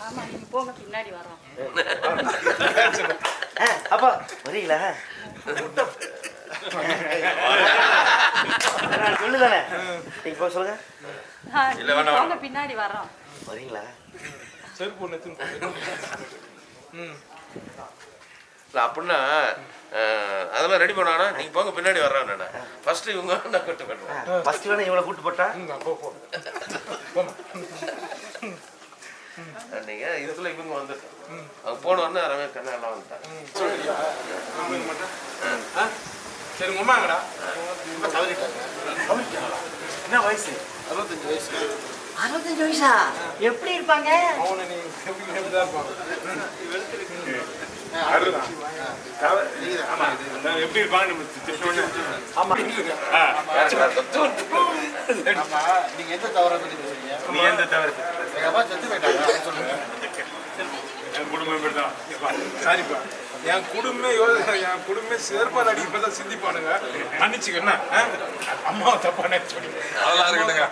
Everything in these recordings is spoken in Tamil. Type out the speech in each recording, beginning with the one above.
ஆமா நீங்க போங்க பின்னாடி வரோம். அப்பா வரீங்களா? சொல்லுதானே நீங்க போக சொல்லுங்க. போங்க பின்னாடி வரோம். வரீங்களா? அப்படின்னா அதெல்லாம் ரெடி பண்ணானா நீங்க போங்க பின்னாடி வர்றான். நான் ஃபர்ஸ்ட் இவங்க நான் கூட்டு பண்ணுவேன். ஃபர்ஸ்ட் வேணா இவங்களை கூட்டு போட்டா நீங்க இதுக்குள்ள இவங்க வந்துட்டோம். அவங்க போனோடனே ரமே கண்ணெல்லாம் வந்துட்டாங்க. சரி உங்க அம்மாங்கடா என்ன வயசு? 65 வயசு. 65 வயசா? எப்படி இருப்பாங்க? அவனை நீ எப்படிதான் இருப்பாங்க. எப்படி இருப்பாங்க நீங்க எந்த தவற பத்தி பேசுறீங்க? நீ எந்த தவறு? எங்க அப்பா செத்து போயிட்டாங்க சொல்லுங்க. என் குடும்பம் தான் சாரிப்பா. என் குடும்பமே சேர்ப்பால் அடிப்பதான் சிந்திப்பானுங்க. மன்னிச்சுக்க என்ன அம்மாவை தப்பா நினைச்சு அதெல்லாம் இருக்கட்டுங்க.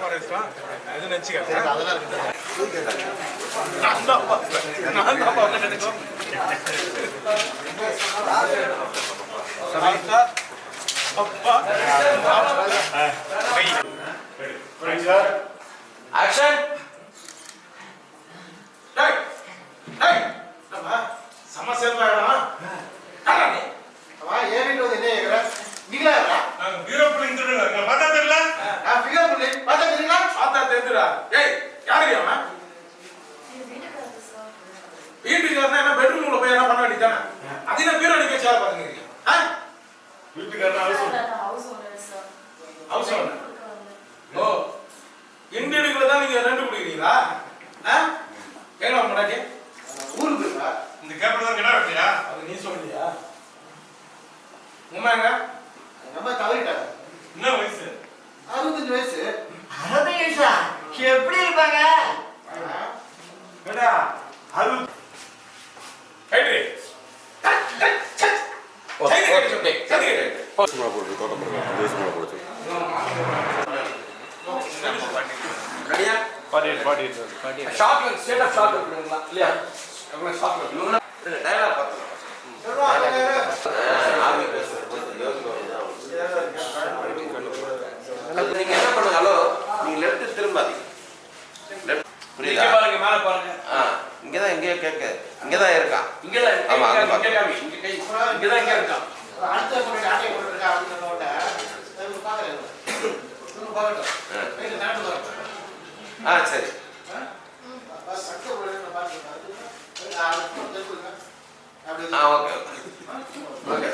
அது நினைச்சுக்க அதெல்லாம் இருக்கட்டும். ஆக்ஷன். வீட்டுக்காரனா என்ன பெட்ரூம்ல போய் என்ன பண்ண வேண்டியதானே? அது என்ன பீரோ அடிக்க சேர பாருங்க. வீட்டுக்காரனா ஹவுஸ் ஓனர். ஓ இந்தியனுக்குள்ள தான் நீங்க ரெண்டு குடிக்கிறீங்களா? கேட்கல மாட்டாக்கே ஊருக்கு இந்த கேப்ல தான் கிடா வெட்டியா? அது நீ சொல்றியா? உண்மைங்க நம்ம தவறிட்டாங்க. என்ன வயசு? 65 வயசு. 65 வயசா? எப்படி இருப்பாங்க? ஏடா அது ரைட் நீங்க என்ன பண்ணுங்க? ஹலோ நீங்க லெஃப்ட் திரும்பாதீங்க. புரியுதா? பாருங்க மேல பாருங்க. இங்கதான் எங்கேயோ கேட்க இங்கதான் இருக்கான். இங்கதான் ஆமா அங்க இங்க காமி. இங்க கை இங்கதான் இங்க இருக்கான். அடுத்த போய் ஆட்டை போட்டுருக்கா அப்படின்னு சொன்னோட நான் பாக்குறேன். நீங்க பாக்கட்டும். நீங்க நாட்டு பாருங்க. சரி. சக்தி போடுங்க பாருங்க. Okay okay.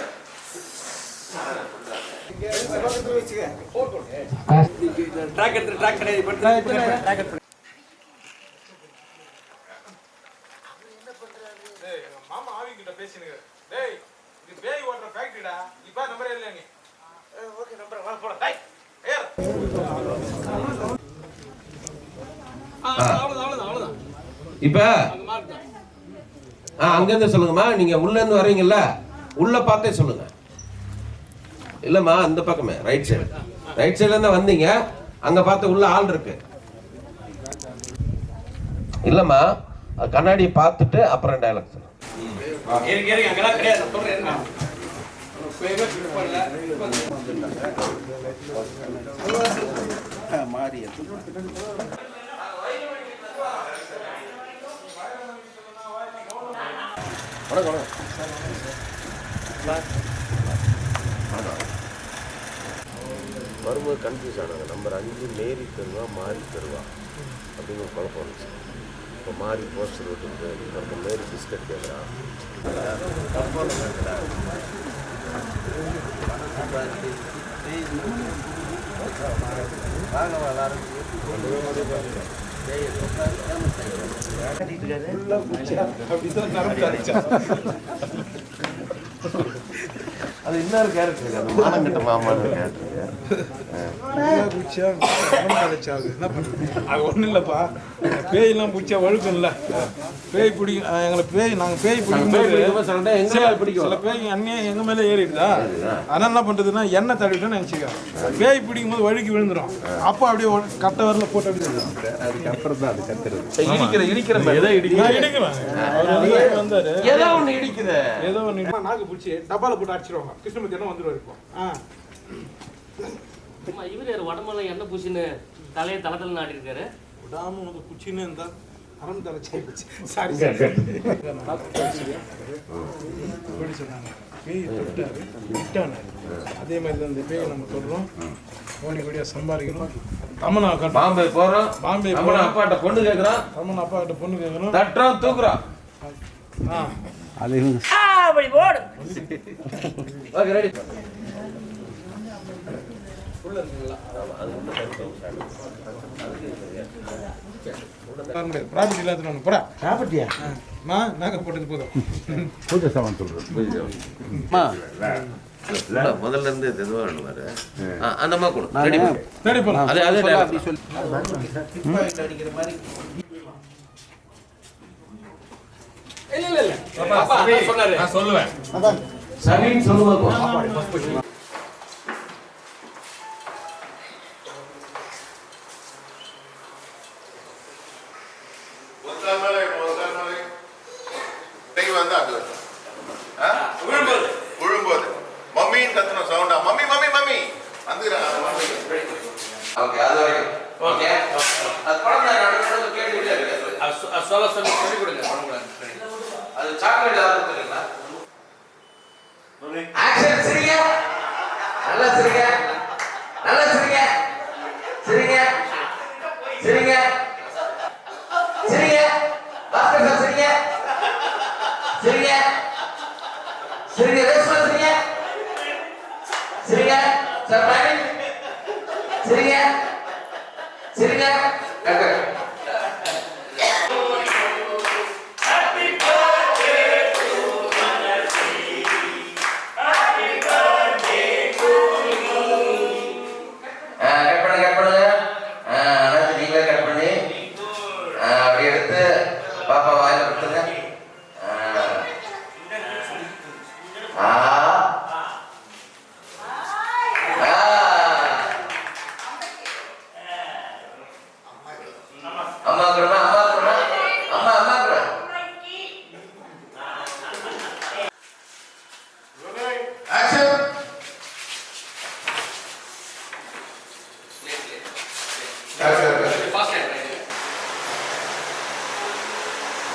ட்ராக் எடுத்து ட்ராக் கிடையாது. ட்ராக் எடுத்து மாமா ஆவி கிட்ட பேசினுங்க. டேய் இது பேய் ஓட்ற ஃபேக்டரிடா. இப்ப நம்பர் இல்ல நீ. ஓகே நம்பர் வா போடா. டேய் ஏர். அவ்வளவுதான். இப்ப அங்க இருந்து சொல்லுங்கம்மா. நீங்க உள்ள இருந்து வர்றீங்கல்ல, உள்ள பார்த்தே சொல்லுங்க. இல்லம்மா அந்த பக்கமே ரைட் சைடுல இருந்து வந்தீங்க, அங்க பார்த்து உள்ள ஆள் இருக்கு. இல்லம்மா கண்ணாடியை பார்த்துட்டு அப்புறம் டயலாக் சொல்லுங்க. அங்கெல்லாம் கிடையாது சொல்றேன். மாறி வரும்போது கன்ஃபியூஸ் ஆனாங்க. நம்பர் 5 மேரி தருவா மாறி தருவா அப்படின்னு ஒரு குழப்பம் வந்துச்சு. இப்போ மாறி போஸ்டர் விட்டு நம்ம மேரி பிஸ்கட் கேட்குறான். அது இன்னொரு கேரக்டர், அது மானங்கட்ட மாமான்னு கேரக்டர். பூச்சியா கலைச்சாது என்ன பண்ணுறது? அது ஒன்றும் இல்லைப்பா, பேயெல்லாம் பூச்சியா வழுக்கும் இல்லை, பேய் பிடிக்கும் எங்களை. நாங்கள் பேய் பிடிக்கும்போது சில பேய் அண்ணியே எங்கள் மேலே ஏறிடுதா, அதனால் என்ன பண்ணுறதுன்னா எண்ணெய் தடவிட்டோன்னு நினச்சிக்கோ, பேய் பிடிக்கும் போது வழுக்கி விழுந்துடும். அப்போ அப்படியே கட்டை வரல போட்டு அப்படி அதுக்கப்புறம் தான் அது கத்துறது வந்தாரு. ஏதோ ஒன்று நாக்கு பிடிச்சி டப்பாவில் போட்டு அடிச்சிருவாங்க. கிருஷ்ணமூர்த்தி என்ன வந்துடுவார் இப்போ. இவர் உடம்புல என்ன பூச்சின்னு தலையை தளத்தில் நாட்டிருக்காரு. விடாம வந்து குச்சின்னு இருந்தா அறம் தலை சாய்ச்சி சொன்னாங்க. பேய் தொட்டாரு விட்டானாரு. அதே மாதிரி தான் இந்த பேயை நம்ம சொல்றோம். கோடி கோடியா சம்பாதிக்கணும். அம்மனா பாம்பே போறோம், பாம்பே அப்பாட்ட பொண்ணு கேட்கறான், அம்மன் அப்பா கிட்ட பொண்ணு கேட்கணும், தட்டுறோம் தூக்குறோம். Okay ready. ப்ராப்பர்ட்டி இல்லாத போறா ப்ராப்பர்ட்டியா நாங்க போட்டது போதும். பூஜை சாமான் சொல்றேன். முதல்ல இருந்து எதுவாக வேணுமாரு அந்த மாதிரி கூட ரெடி பண்ணலாம். அதே அதே அடிக்கிற மாதிரி சொல்லுவேன். சரின்னு சொல்லுவாங்க. விழும்போது மம்மின்னு கத்தணும் சவுண்டா, மம்மி மம்மி மம்மி ஓகே அது வரைக்கும் ஓகே. அது குழந்தை நடுவுல கேட்டுக்கிட்டே இருக்கு. சொல்லி கொடுங்க. அது சாக்லேட் யாரும் தெரியுங்களா? ஆக்ஷன். சிரிங்க, நல்லா சிரிங்க, நல்லா சிரிங்க, சிரிங்க சிரிங்க சிரிங்க, பாஸ்கர் சார் சிரிங்க சிரிங்க சிரிங்க, ரேஸ்மா சிரிங்க சிரிங்க, சார் பிரவீன் சிரிங்க சிரிங்க. பாப்பா வாயில கொடுத்துருங்க. அம்மா கொடுமா, அம்மா கொடுமா, அம்மா அம்மா கொடு. ஆக்ஷன்.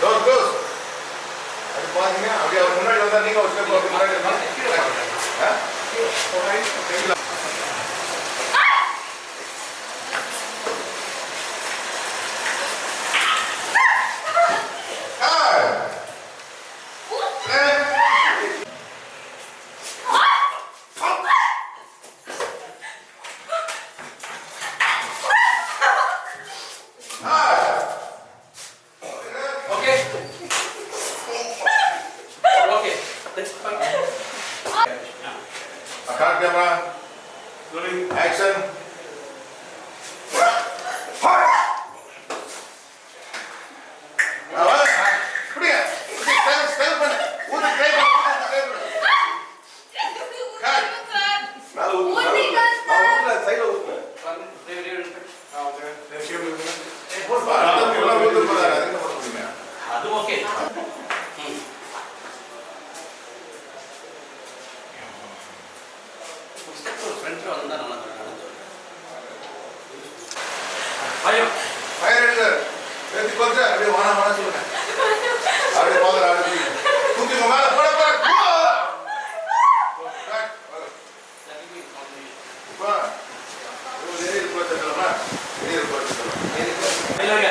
Door close. அது பாருங்க, அப்படியே அவர் முன்னாடி வந்தா நீங்க ஒரு ஸ்டெப் முன்னாடி Cut camera. Action. அது okay. Fire editor. Let's go there. Abhi wana சொல்லுங்க. அப்படியே போங்க அப்படியே. தூக்கி மேல போட போட. வா. இது ரிப்போர்ட் பண்ணலாமா? இது ரிப்போர்ட் பண்ணலாம். இல்லங்க.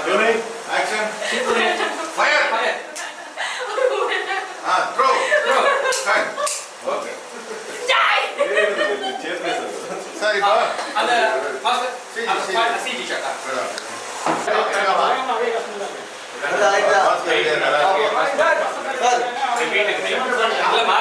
Ready? Action. Fire. Fire. Throw. Fire. Okay. Sorry, bro. அந்த மாஸ்டர் சிஜி ஷாட். இல்லமா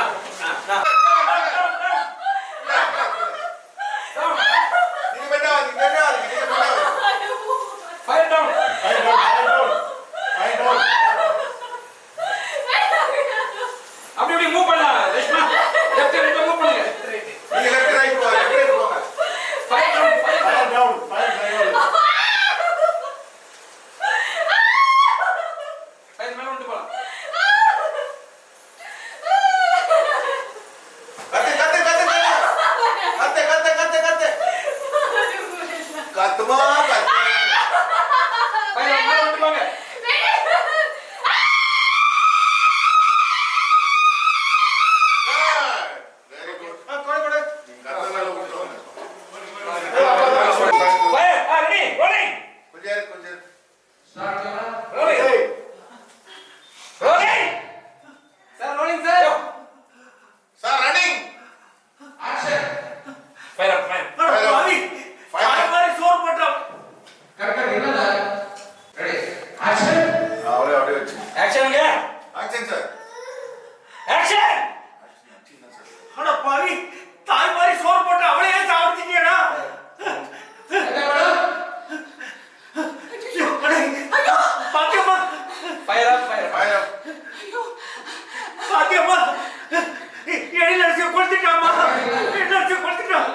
பாத்தியம்மா எழிலரசியை கொடுத்துட்டாமா, எழிலரசியை கொடுத்துட்டான்.